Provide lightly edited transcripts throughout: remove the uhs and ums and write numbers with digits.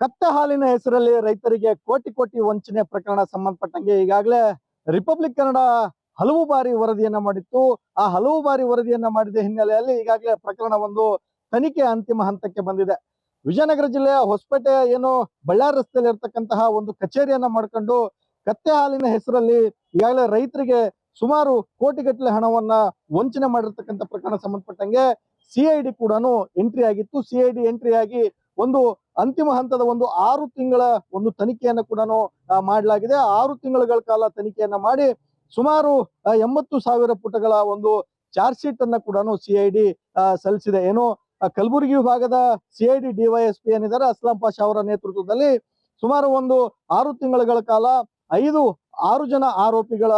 ಕತ್ತೆ ಹಾಲಿನ ಹೆಸರಲ್ಲಿ ರೈತರಿಗೆ ಕೋಟಿ ಕೋಟಿ ವಂಚನೆ ಪ್ರಕರಣ ಸಂಬಂಧಪಟ್ಟಂಗೆ ಈಗಾಗಲೇ ರಿಪಬ್ಲಿಕ್ ಕನ್ನಡ ಹಲವು ಬಾರಿ ವರದಿಯನ್ನ ಮಾಡಿತ್ತು. ಆ ಹಲವು ಬಾರಿ ವರದಿಯನ್ನ ಮಾಡಿದ ಹಿನ್ನೆಲೆಯಲ್ಲಿ ಈಗಾಗಲೇ ಪ್ರಕರಣ ಒಂದು ತನಿಖೆ ಅಂತಿಮ ಹಂತಕ್ಕೆ ಬಂದಿದೆ. ವಿಜಯನಗರ ಜಿಲ್ಲೆಯ ಹೊಸಪೇಟೆಯ ಏನು ಬಳ್ಳಾರಿ ರಸ್ತೆಯಲ್ಲಿ ಇರತಕ್ಕಂತಹ ಒಂದು ಕಚೇರಿಯನ್ನ ಮಾಡ್ಕೊಂಡು ಕತ್ತೆ ಹಾಲಿನ ಹೆಸರಲ್ಲಿ ಈಗಾಗಲೇ ರೈತರಿಗೆ ಸುಮಾರು ಕೋಟಿಗಟ್ಟಲೆ ಹಣವನ್ನ ವಂಚನೆ ಮಾಡಿರ್ತಕ್ಕಂಥ ಪ್ರಕರಣ ಸಂಬಂಧಪಟ್ಟಂಗೆ ಸಿಐಡಿ ಕೂಡ ಎಂಟ್ರಿ ಆಗಿತ್ತು. ಸಿಐಡಿ ಎಂಟ್ರಿ ಆಗಿ ಒಂದು ಅಂತಿಮ ಹಂತದ ಒಂದು 6 ತಿಂಗಳ ಒಂದು ತನಿಖೆಯನ್ನು ಕೂಡ ಮಾಡಲಾಗಿದೆ. 6 ತಿಂಗಳ ಕಾಲ ತನಿಖೆಯನ್ನ ಮಾಡಿ ಸುಮಾರು 80,000 ಪುಟಗಳ ಒಂದು ಚಾರ್ಜ್ ಶೀಟ್ ಅನ್ನ ಕೂಡ ಸಿಐಡಿ ಸಲ್ಲಿಸಿದೆ. ಏನು ಕಲಬುರಗಿ ವಿಭಾಗದ ಸಿಐಡಿ ಡಿವೈಎಸ್ಪಿ ಏನಿದ್ದಾರೆ ಅಸ್ಲಾಂ ಪಾಷಾ ಅವರ ನೇತೃತ್ವದಲ್ಲಿ ಸುಮಾರು ಒಂದು 6 ತಿಂಗಳ ಕಾಲ 6 ಜನ ಆರೋಪಿಗಳ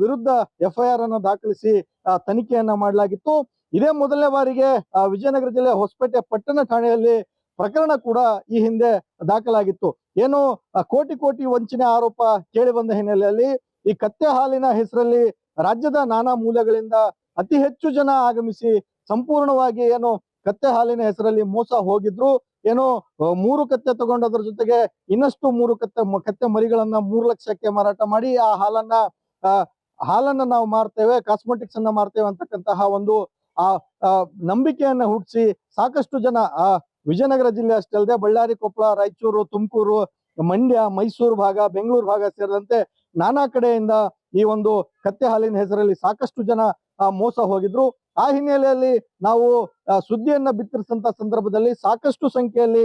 ವಿರುದ್ಧ ಎಫ್ಐಆರ್ ಅನ್ನು ದಾಖಲಿಸಿ ತನಿಖೆಯನ್ನ ಮಾಡಲಾಗಿತ್ತು. ಇದೇ ಮೊದಲನೇ ಬಾರಿಗೆ ವಿಜಯನಗರ ಜಿಲ್ಲೆ ಹೊಸಪೇಟೆ ಪಟ್ಟಣ ಠಾಣೆಯಲ್ಲಿ ಪ್ರಕರಣ ಕೂಡ ಈ ಹಿಂದೆ ದಾಖಲಾಗಿತ್ತು. ಏನು ಕೋಟಿ ಕೋಟಿ ವಂಚನೆ ಆರೋಪ ಕೇಳಿ ಬಂದ ಹಿನ್ನೆಲೆಯಲ್ಲಿ ಈ ಕತ್ತೆ ಹಾಲಿನ ಹೆಸರಲ್ಲಿ ರಾಜ್ಯದ ನಾನಾ ಮೂಲೆಗಳಿಂದ ಅತಿ ಹೆಚ್ಚು ಜನ ಆಗಮಿಸಿ ಸಂಪೂರ್ಣವಾಗಿ ಏನು ಕತ್ತೆ ಹಾಲಿನ ಹೆಸರಲ್ಲಿ ಮೋಸ ಹೋಗಿದ್ರು. ಏನೋ 3 ಕತ್ತೆ ತಗೊಂಡದ್ರ ಜೊತೆಗೆ ಇನ್ನಷ್ಟು 3 ಕತ್ತೆ ಮರಿಗಳನ್ನ 3 ಲಕ್ಷಕ್ಕೆ ಮಾರಾಟ ಮಾಡಿ ಆ ಹಾಲನ್ನ ನಾವು ಮಾರ್ತೇವೆ, ಕಾಸ್ಮೆಟಿಕ್ಸ್ ಅನ್ನ ಮಾರ್ತೇವೆ ಅಂತಕ್ಕಂತಹ ಒಂದು ನಂಬಿಕೆಯನ್ನ ಹುಟ್ಟಿಸಿ ಸಾಕಷ್ಟು ಜನ ವಿಜಯನಗರ ಜಿಲ್ಲೆ ಅಷ್ಟೇ ಅಲ್ಲದೆ ಬಳ್ಳಾರಿ, ಕೊಪ್ಪಳ, ರಾಯಚೂರು, ತುಮಕೂರು, ಮಂಡ್ಯ, ಮೈಸೂರು ಭಾಗ, ಬೆಂಗಳೂರು ಭಾಗ ಸೇರಿದಂತೆ ನಾನಾ ಕಡೆಯಿಂದ ಈ ಒಂದು ಕತ್ತೆ ಹಾಲಿನ ಹೆಸರಲ್ಲಿ ಸಾಕಷ್ಟು ಜನ ಮೋಸ ಹೋಗಿದ್ರು. ಆ ಹಿನ್ನೆಲೆಯಲ್ಲಿ ನಾವು ಸುದ್ದಿಯನ್ನ ಬಿತ್ತರಿಸಿದಂತ ಸಂದರ್ಭದಲ್ಲಿ ಸಾಕಷ್ಟು ಸಂಖ್ಯೆಯಲ್ಲಿ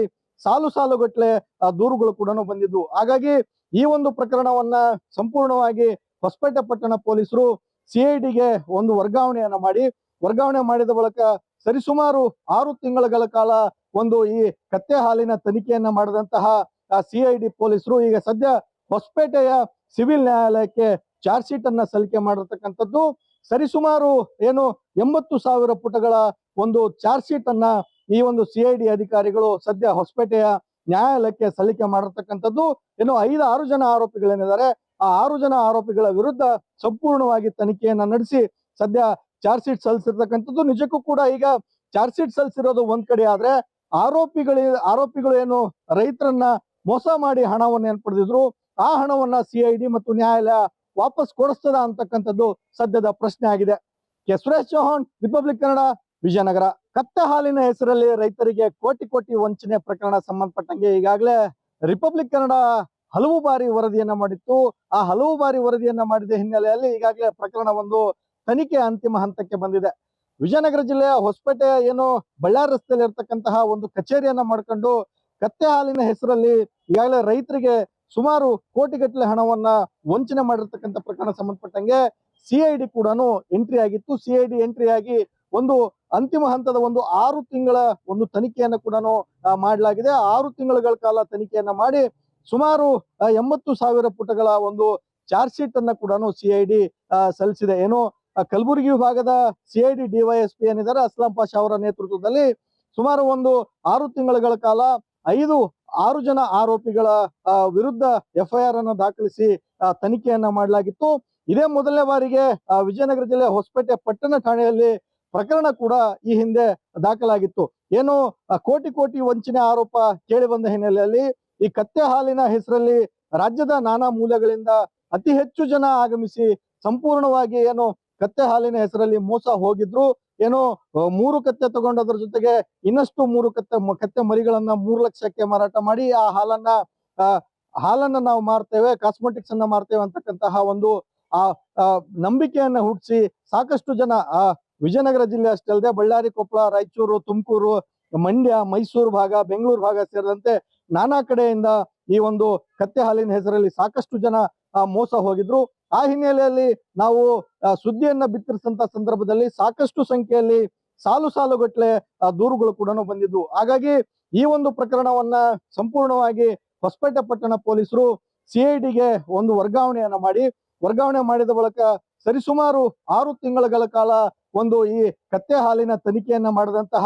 ಸಾಲುಗಟ್ಟಲೆ ದೂರುಗಳು ಕೂಡ ಬಂದಿದ್ವು. ಹಾಗಾಗಿ ಈ ಒಂದು ಪ್ರಕರಣವನ್ನ ಸಂಪೂರ್ಣವಾಗಿ ಹೊಸಪೇಟೆ ಪಟ್ಟಣ ಪೊಲೀಸರು ಸಿಐಡಿಗೆ ಒಂದು ವರ್ಗಾವಣೆ ಮಾಡಿದ ಬಳಿಕ ಸರಿಸುಮಾರು 6 ತಿಂಗಳ ಕಾಲ ಒಂದು ಈ ಕತ್ತೆ ಹಾಲಿನ ತನಿಖೆಯನ್ನ ಮಾಡಿದಂತಹ ಸಿಐಡಿ ಪೊಲೀಸರು ಈಗ ಸದ್ಯ ಹೊಸಪೇಟೆಯ ಸಿವಿಲ್ ನ್ಯಾಯಾಲಯಕ್ಕೆ ಚಾರ್ಜ್ ಶೀಟ್ ಅನ್ನ ಸಲ್ಲಿಕೆ ಮಾಡಿರ್ತಕ್ಕಂಥದ್ದು. ಸರಿಸುಮಾರು ಏನು 80,000 ಪುಟಗಳ ಒಂದು ಚಾರ್ಜ್ ಶೀಟ್ ಅನ್ನ ಈ ಒಂದು ಸಿಐಡಿ ಅಧಿಕಾರಿಗಳು ಸದ್ಯ ಹೊಸಪೇಟೆಯ ನ್ಯಾಯಾಲಯಕ್ಕೆ ಸಲ್ಲಿಕೆ ಮಾಡಿರ್ತಕ್ಕಂಥದ್ದು. ಏನು 5-6 ಜನ ಆರೋಪಿಗಳೇನಿದ್ದಾರೆ ಆ 6 ಜನ ಆರೋಪಿಗಳ ವಿರುದ್ಧ ಸಂಪೂರ್ಣವಾಗಿ ತನಿಖೆಯನ್ನ ನಡೆಸಿ ಸದ್ಯ ಚಾರ್ಜ್ ಶೀಟ್ ಸಲ್ಲಿಸಿರ್ತಕ್ಕಂಥದ್ದು. ನಿಜಕ್ಕೂ ಕೂಡ ಈಗ ಚಾರ್ಜ್ ಶೀಟ್ ಸಲ್ಲಿಸಿರೋದು ಒಂದ್ ಕಡೆ ಆದ್ರೆ ಆರೋಪಿಗಳು ಏನು ರೈತರನ್ನ ಮೋಸ ಮಾಡಿ ಹಣವನ್ನ ಏನ್ ಪಡೆದಿದ್ರು ಆ ಹಣವನ್ನ ಸಿಐಡಿ ಮತ್ತು ನ್ಯಾಯಾಲಯ ವಾಪಸ್ ಕೊಡಿಸ್ತದ ಅಂತಕ್ಕಂಥದ್ದು ಸದ್ಯದ ಪ್ರಶ್ನೆ ಆಗಿದೆ. ಕೆ ಸುರೇಶ್ ಚೌಹಾಣ್, ರಿಪಬ್ಲಿಕ್ ಕನ್ನಡ, ವಿಜಯನಗರ. ಕತ್ತೆ ಹಾಲಿನ ಹೆಸರಲ್ಲಿ ರೈತರಿಗೆ ಕೋಟಿ ಕೋಟಿ ವಂಚನೆ ಪ್ರಕರಣ ಸಂಬಂಧಪಟ್ಟಂಗೆ ಈಗಾಗಲೇ ರಿಪಬ್ಲಿಕ್ ಕನ್ನಡ ಹಲವು ಬಾರಿ ವರದಿಯನ್ನ ಮಾಡಿತ್ತು. ಆ ಹಲವು ಬಾರಿ ವರದಿಯನ್ನ ಮಾಡಿದ ಹಿನ್ನೆಲೆಯಲ್ಲಿ ಈಗಾಗಲೇ ಪ್ರಕರಣ ಒಂದು ತನಿಖೆ ಅಂತಿಮ ಹಂತಕ್ಕೆ ಬಂದಿದೆ. ವಿಜಯನಗರ ಜಿಲ್ಲೆಯ ಹೊಸಪೇಟೆಯ ಏನು ಬಳ್ಳಾರಿ ರಸ್ತೆಯಲ್ಲಿ ಇರತಕ್ಕಂತಹ ಒಂದು ಕಚೇರಿಯನ್ನ ಮಾಡ್ಕೊಂಡು ಕತ್ತೆ ಹಾಲಿನ ಹೆಸರಲ್ಲಿ ಈಗಾಗಲೇ ರೈತರಿಗೆ ಸುಮಾರು ಕೋಟಿಗಟ್ಟಲೆ ಹಣವನ್ನ ವಂಚನೆ ಮಾಡಿರ್ತಕ್ಕಂಥ ಪ್ರಕರಣ ಸಂಬಂಧಪಟ್ಟಂಗೆ ಸಿಐಡಿ ಕೂಡ ಎಂಟ್ರಿ ಆಗಿತ್ತು. ಸಿಐಡಿ ಎಂಟ್ರಿ ಆಗಿ ಒಂದು ಅಂತಿಮ ಹಂತದ ಒಂದು 6 ತಿಂಗಳ ಒಂದು ತನಿಖೆಯನ್ನ ಕೂಡ ಮಾಡಲಾಗಿದೆ. 6 ತಿಂಗಳ ಕಾಲ ತನಿಖೆಯನ್ನ ಮಾಡಿ ಸುಮಾರು 80,000 ಪುಟಗಳ ಒಂದು ಚಾರ್ಜ್ ಶೀಟ್ ಅನ್ನ ಕೂಡ ಸಿಐಡಿ ಸಲ್ಲಿಸಿದೆ. ಏನು ಕಲಬುರಗಿ ವಿಭಾಗದ ಸಿಐಡಿ ಡಿವೈಎಸ್ಪಿ ಏನಿದ್ದಾರೆ ಅಸ್ಲಾಂ ಪಾಷಾ ಅವರ ನೇತೃತ್ವದಲ್ಲಿ ಸುಮಾರು ಒಂದು 6 ತಿಂಗಳ ಕಾಲ 6 ಜನ ಆರೋಪಿಗಳ ವಿರುದ್ಧ ಎಫ್ಐಆರ್ ಅನ್ನು ದಾಖಲಿಸಿ ತನಿಖೆಯನ್ನ ಮಾಡಲಾಗಿತ್ತು. ಇದೇ ಮೊದಲನೇ ಬಾರಿಗೆ ವಿಜಯನಗರ ಜಿಲ್ಲೆ ಹೊಸಪೇಟೆ ಪಟ್ಟಣ ಠಾಣೆಯಲ್ಲಿ ಪ್ರಕರಣ ಕೂಡ ಈ ಹಿಂದೆ ದಾಖಲಾಗಿತ್ತು. ಏನು ಕೋಟಿ ಕೋಟಿ ವಂಚನೆ ಆರೋಪ ಕೇಳಿ ಬಂದ ಹಿನ್ನೆಲೆಯಲ್ಲಿ ಈ ಕತ್ತೆ ಹಾಲಿನ ಹೆಸರಲ್ಲಿ ರಾಜ್ಯದ ನಾನಾ ಮೂಲೆಗಳಿಂದ ಅತಿ ಹೆಚ್ಚು ಜನ ಆಗಮಿಸಿ ಸಂಪೂರ್ಣವಾಗಿ ಏನು ಕತ್ತೆ ಹಾಲಿನ ಹೆಸರಲ್ಲಿ ಮೋಸ ಹೋಗಿದ್ರು. ಏನೋ 3 ಕತ್ತೆ ತಗೊಂಡದ್ರ ಜೊತೆಗೆ ಇನ್ನಷ್ಟು 3 ಕತ್ತೆ ಮರಿಗಳನ್ನ 3 ಲಕ್ಷಕ್ಕೆ ಮಾರಾಟ ಮಾಡಿ ಆ ಹಾಲನ್ನ ನಾವು ಮಾರ್ತೇವೆ, ಕಾಸ್ಮೆಟಿಕ್ಸ್ ಅನ್ನ ಮಾರ್ತೇವೆ ಅಂತಕ್ಕಂತಹ ಒಂದು ನಂಬಿಕೆಯನ್ನ ಹುಟ್ಟಿಸಿ ಸಾಕಷ್ಟು ಜನ ವಿಜಯನಗರ ಜಿಲ್ಲೆ ಅಷ್ಟೇ ಅಲ್ಲದೆ ಬಳ್ಳಾರಿ, ಕೊಪ್ಪಳ, ರಾಯಚೂರು, ತುಮಕೂರು, ಮಂಡ್ಯ, ಮೈಸೂರು ಭಾಗ, ಬೆಂಗಳೂರು ಭಾಗ ಸೇರಿದಂತೆ ನಾನಾ ಕಡೆಯಿಂದ ಈ ಒಂದು ಕತ್ತೆ ಹಾಲಿನ ಹೆಸರಲ್ಲಿ ಸಾಕಷ್ಟು ಜನ ಮೋಸ ಹೋಗಿದ್ರು. ಆ ಹಿನ್ನೆಲೆಯಲ್ಲಿ ನಾವು ಸುದ್ದಿಯನ್ನ ಬಿತ್ತರಿಸಿದಂತ ಸಂದರ್ಭದಲ್ಲಿ ಸಾಕಷ್ಟು ಸಂಖ್ಯೆಯಲ್ಲಿ ಸಾಲುಗಟ್ಟಲೆ ದೂರುಗಳು ಕೂಡ ಬಂದಿದ್ವು. ಹಾಗಾಗಿ ಈ ಒಂದು ಪ್ರಕರಣವನ್ನ ಸಂಪೂರ್ಣವಾಗಿ ಹೊಸಪೇಟೆ ಪಟ್ಟಣ ಪೊಲೀಸರು ಸಿಐಡಿಗೆ ಒಂದು ವರ್ಗಾವಣೆ ಮಾಡಿದ ಬಳಿಕ ಸರಿಸುಮಾರು 6 ತಿಂಗಳ ಕಾಲ ಒಂದು ಈ ಕತ್ತೆ ಹಾಲಿನ ತನಿಖೆಯನ್ನ ಮಾಡಿದಂತಹ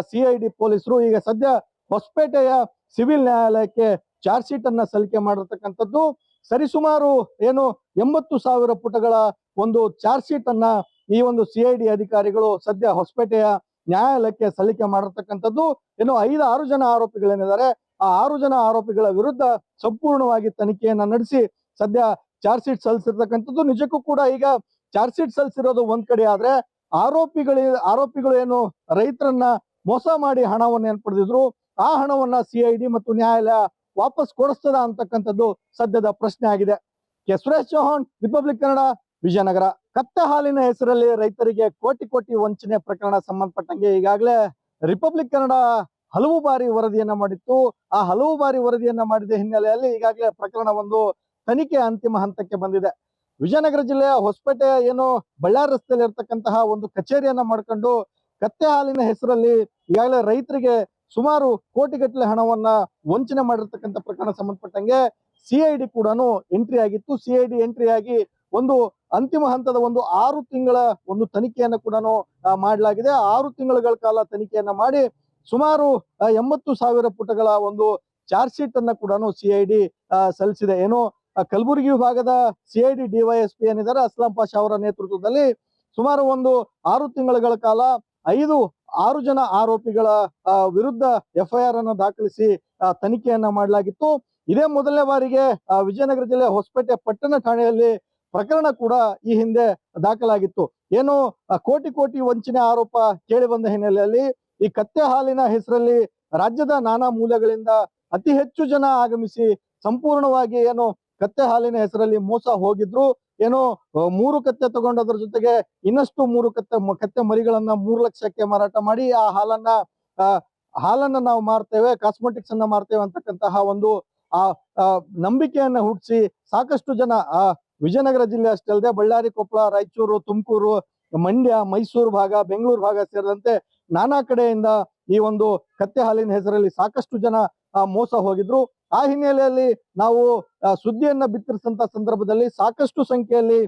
ಸಿಐಡಿ ಪೊಲೀಸರು ಈಗ ಸದ್ಯ ಹೊಸಪೇಟೆಯ ಸಿವಿಲ್ ನ್ಯಾಯಾಲಯಕ್ಕೆ ಚಾರ್ಜ್ ಶೀಟ್ ಅನ್ನ ಸಲ್ಲಿಕೆ ಮಾಡಿರ್ತಕ್ಕಂಥದ್ದು. ಸರಿಸುಮಾರು ಏನು 80,000 ಪುಟಗಳ ಒಂದು ಚಾರ್ಜ್ ಶೀಟ್ ಅನ್ನ ಈ ಒಂದು ಸಿಐಡಿ ಅಧಿಕಾರಿಗಳು ಸದ್ಯ ಹೊಸಪೇಟೆಯ ನ್ಯಾಯಾಲಯಕ್ಕೆ ಸಲ್ಲಿಕೆ ಮಾಡಿರ್ತಕ್ಕಂಥದ್ದು. ಏನು 5-6 ಜನ ಆರೋಪಿಗಳೇನಿದ್ದಾರೆ ಆ 6 ಜನ ಆರೋಪಿಗಳ ವಿರುದ್ಧ ಸಂಪೂರ್ಣವಾಗಿ ತನಿಖೆಯನ್ನ ನಡೆಸಿ ಸದ್ಯ ಚಾರ್ಜ್ ಶೀಟ್ ಸಲ್ಲಿಸಿರ್ತಕ್ಕಂಥದ್ದು. ನಿಜಕ್ಕೂ ಕೂಡ ಈಗ ಚಾರ್ಜ್ ಶೀಟ್ ಸಲ್ಲಿಸಿರೋದು ಒಂದ್ ಕಡೆ ಆದ್ರೆ ಆರೋಪಿಗಳು ಏನು ರೈತರನ್ನ ಮೋಸ ಮಾಡಿ ಹಣವನ್ನು ಏನ್ ಪಡೆದಿದ್ರು, ಆ ಹಣವನ್ನ ಸಿಐಡಿ ಮತ್ತು ನ್ಯಾಯಾಲಯ ವಾಪಸ್ ಕೊಡಿಸ್ತದ ಅಂತಕ್ಕಂಥದ್ದು ಸದ್ಯದ ಪ್ರಶ್ನೆ ಆಗಿದೆ. ಕೆ ಸುರೇಶ್ ಚೌಹಾಣ್, ರಿಪಬ್ಲಿಕ್ ಕನ್ನಡ, ವಿಜಯನಗರ. ಕತ್ತೆ ಹಾಲಿನ ಹೆಸರಲ್ಲಿ ರೈತರಿಗೆ ಕೋಟಿ ಕೋಟಿ ವಂಚನೆ ಪ್ರಕರಣ ಸಂಬಂಧಪಟ್ಟಂಗೆ ಈಗಾಗಲೇ ರಿಪಬ್ಲಿಕ್ ಕನ್ನಡ ಹಲವು ಬಾರಿ ವರದಿಯನ್ನ ಮಾಡಿತ್ತು. ಆ ಹಲವು ಬಾರಿ ವರದಿಯನ್ನ ಮಾಡಿದ ಹಿನ್ನೆಲೆಯಲ್ಲಿ ಈಗಾಗಲೇ ಪ್ರಕರಣ ಒಂದು ತನಿಖೆ ಅಂತಿಮ ಹಂತಕ್ಕೆ ಬಂದಿದೆ. ವಿಜಯನಗರ ಜಿಲ್ಲೆಯ ಹೊಸಪೇಟೆ ಏನು ಬಳ್ಳಾರಿ ರಸ್ತೆಯಲ್ಲಿ ಇರ್ತಕ್ಕಂತಹ ಒಂದು ಕಚೇರಿಯನ್ನ ಮಾಡ್ಕೊಂಡು ಕತ್ತೆ ಹಾಲಿನ ಹೆಸರಲ್ಲಿ ಈಗಾಗಲೇ ರೈತರಿಗೆ ಸುಮಾರು ಕೋಟಿಗಟ್ಟಲೆ ಹಣವನ್ನ ವಂಚನೆ ಮಾಡಿರ್ತಕ್ಕಂಥ ಪ್ರಕರಣ ಸಂಬಂಧಪಟ್ಟಂಗೆ ಸಿಐಡಿ ಕೂಡ ಎಂಟ್ರಿ ಆಗಿತ್ತು. ಸಿಐಡಿ ಎಂಟ್ರಿ ಆಗಿ ಒಂದು ಅಂತಿಮ ಹಂತದ ಒಂದು 6 ತಿಂಗಳ ಒಂದು ತನಿಖೆಯನ್ನ ಕೂಡ ಮಾಡಲಾಗಿದೆ. 6 ತಿಂಗಳ ಕಾಲ ತನಿಖೆಯನ್ನ ಮಾಡಿ ಸುಮಾರು 80,000 ಪುಟಗಳ ಒಂದು ಚಾರ್ಜ್ ಶೀಟ್ ಅನ್ನ ಕೂಡ ಸಿಐಡಿ ಸಲ್ಲಿಸಿದೆ. ಏನು ಕಲಬುರಗಿ ವಿಭಾಗದ ಸಿಐಡಿ ಡಿವೈಎಸ್ಪಿ ಏನಿದ್ದಾರೆ ಅಸ್ಲಾಂ ಪಾಷಾ ಅವರ ನೇತೃತ್ವದಲ್ಲಿ ಸುಮಾರು ಒಂದು 6 ತಿಂಗಳ ಕಾಲ 6 ಜನ ಆರೋಪಿಗಳ ವಿರುದ್ಧ ಎಫ್ಐಆರ್ ಅನ್ನು ದಾಖಲಿಸಿ ತನಿಖೆಯನ್ನ ಮಾಡಲಾಗಿತ್ತು. ಇದೇ ಮೊದಲನೇ ಬಾರಿಗೆ ವಿಜಯನಗರ ಜಿಲ್ಲೆ ಹೊಸಪೇಟೆ ಪಟ್ಟಣ ಠಾಣೆಯಲ್ಲಿ ಪ್ರಕರಣ ಕೂಡ ಈ ಹಿಂದೆ ದಾಖಲಾಗಿತ್ತು. ಏನು ಕೋಟಿ ಕೋಟಿ ವಂಚನೆ ಆರೋಪ ಕೇಳಿ ಬಂದ ಹಿನ್ನೆಲೆಯಲ್ಲಿ ಈ ಕತ್ತೆ ಹಾಲಿನ ಹೆಸರಲ್ಲಿ ರಾಜ್ಯದ ನಾನಾ ಮೂಲೆಗಳಿಂದ ಅತಿ ಹೆಚ್ಚು ಜನ ಆಗಮಿಸಿ ಸಂಪೂರ್ಣವಾಗಿ ಏನು ಕತ್ತೆ ಹಾಲಿನ ಹೆಸರಲ್ಲಿ ಮೋಸ ಹೋಗಿದ್ರು. ಏನೋ 3 ಕತ್ತೆ ತಗೊಂಡದ್ರ ಜೊತೆಗೆ ಇನ್ನಷ್ಟು 3 ಕತ್ತೆ ಮರಿಗಳನ್ನ 3 ಲಕ್ಷಕ್ಕೆ ಮಾರಾಟ ಮಾಡಿ ಆ ಹಾಲನ್ನ ನಾವು ಮಾರ್ತೇವೆ, ಕಾಸ್ಮೆಟಿಕ್ಸ್ ಅನ್ನ ಮಾರ್ತೇವೆ ಅಂತಕ್ಕಂತಹ ಒಂದು ನಂಬಿಕೆಯನ್ನ ಹುಟ್ಟಿಸಿ ಸಾಕಷ್ಟು ಜನ ವಿಜಯನಗರ ಜಿಲ್ಲೆ ಅಷ್ಟೇ ಅಲ್ಲದೆ ಬಳ್ಳಾರಿ, ಕೊಪ್ಪಳ, ರಾಯಚೂರು, ತುಮಕೂರು, ಮಂಡ್ಯ, ಮೈಸೂರು ಭಾಗ, ಬೆಂಗಳೂರು ಭಾಗ ಸೇರಿದಂತೆ ನಾನಾ ಕಡೆಯಿಂದ ಈ ಒಂದು ಕತ್ತೆ ಹಾಲಿನ ಹೆಸರಲ್ಲಿ ಸಾಕಷ್ಟು ಜನ ಮೋಸ ಹೋಗಿದ್ರು. ಆ ಹಿನ್ನೆಲೆಯಲ್ಲಿ ನಾವು ಸುದ್ದಿಯನ್ನ ಬಿತ್ತರಿಸಿದಂತ ಸಂದರ್ಭದಲ್ಲಿ ಸಾಕಷ್ಟು ಸಂಖ್ಯೆಯಲ್ಲಿ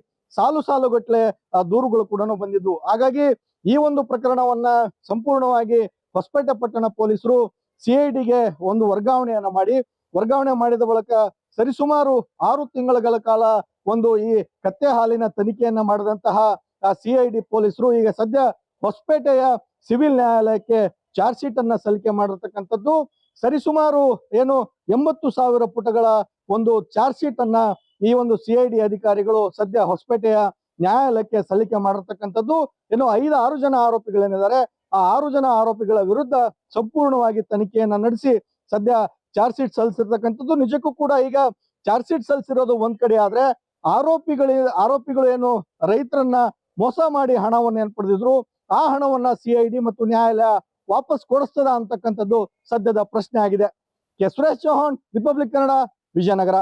ಸಾಲುಗಟ್ಟಲೆ ದೂರುಗಳು ಕೂಡ ಬಂದಿದ್ವು. ಹಾಗಾಗಿ ಈ ಒಂದು ಪ್ರಕರಣವನ್ನ ಸಂಪೂರ್ಣವಾಗಿ ಹೊಸಪೇಟೆ ಪಟ್ಟಣ ಪೊಲೀಸರು ಸಿಐಡಿಗೆ ಒಂದು ವರ್ಗಾವಣೆ ಮಾಡಿದ ಬಳಿಕ ಸರಿಸುಮಾರು 6 ತಿಂಗಳ ಕಾಲ ಒಂದು ಈ ಕತ್ತೆ ಹಾಲಿನ ತನಿಖೆಯನ್ನ ಮಾಡಿದಂತಹ ಸಿಐಡಿ ಪೊಲೀಸರು ಈಗ ಸದ್ಯ ಹೊಸಪೇಟೆಯ ಸಿವಿಲ್ ನ್ಯಾಯಾಲಯಕ್ಕೆ ಚಾರ್ಜ್ ಶೀಟ್ ಅನ್ನ ಸಲ್ಲಿಕೆ ಮಾಡಿರ್ತಕ್ಕಂಥದ್ದು. ಸರಿಸುಮಾರು ಏನು 80,000 ಪುಟಗಳ ಒಂದು ಚಾರ್ಜ್ ಶೀಟ್ ಅನ್ನ ಈ ಒಂದು ಸಿಐಡಿ ಅಧಿಕಾರಿಗಳು ಸದ್ಯ ಹೊಸಪೇಟೆಯ ನ್ಯಾಯಾಲಯಕ್ಕೆ ಸಲ್ಲಿಕೆ ಮಾಡಿರ್ತಕ್ಕಂಥದ್ದು. ಏನು 5-6 ಜನ ಆರೋಪಿಗಳೇನಿದ್ದಾರೆ ಆ 6 ಜನ ಆರೋಪಿಗಳ ವಿರುದ್ಧ ಸಂಪೂರ್ಣವಾಗಿ ತನಿಖೆಯನ್ನ ನಡೆಸಿ ಸದ್ಯ ಚಾರ್ಜ್ ಶೀಟ್ ಸಲ್ಲಿಸಿರ್ತಕ್ಕಂಥದ್ದು. ನಿಜಕ್ಕೂ ಕೂಡ ಈಗ ಚಾರ್ಜ್ ಶೀಟ್ ಸಲ್ಲಿಸಿರೋದು ಒಂದ್ ಕಡೆ ಆದ್ರೆ ಆರೋಪಿಗಳು ಏನು ರೈತರನ್ನ ಮೋಸ ಮಾಡಿ ಹಣವನ್ನ ಏನ್ ಪಡೆದಿದ್ರು, ಆ ಹಣವನ್ನ ಸಿಐಡಿ ಮತ್ತು ನ್ಯಾಯಾಲಯ ವಾಪಸ್ ಕೊಡಿಸ್ತದ ಅಂತಕ್ಕಂಥದ್ದು ಸದ್ಯದ ಪ್ರಶ್ನೆ ಆಗಿದೆ. ಕೆ ಸುರೇಶ್ ಚೌಹಾಣ್, ರಿಪಬ್ಲಿಕ್ ಕನ್ನಡ, ವಿಜಯನಗರ.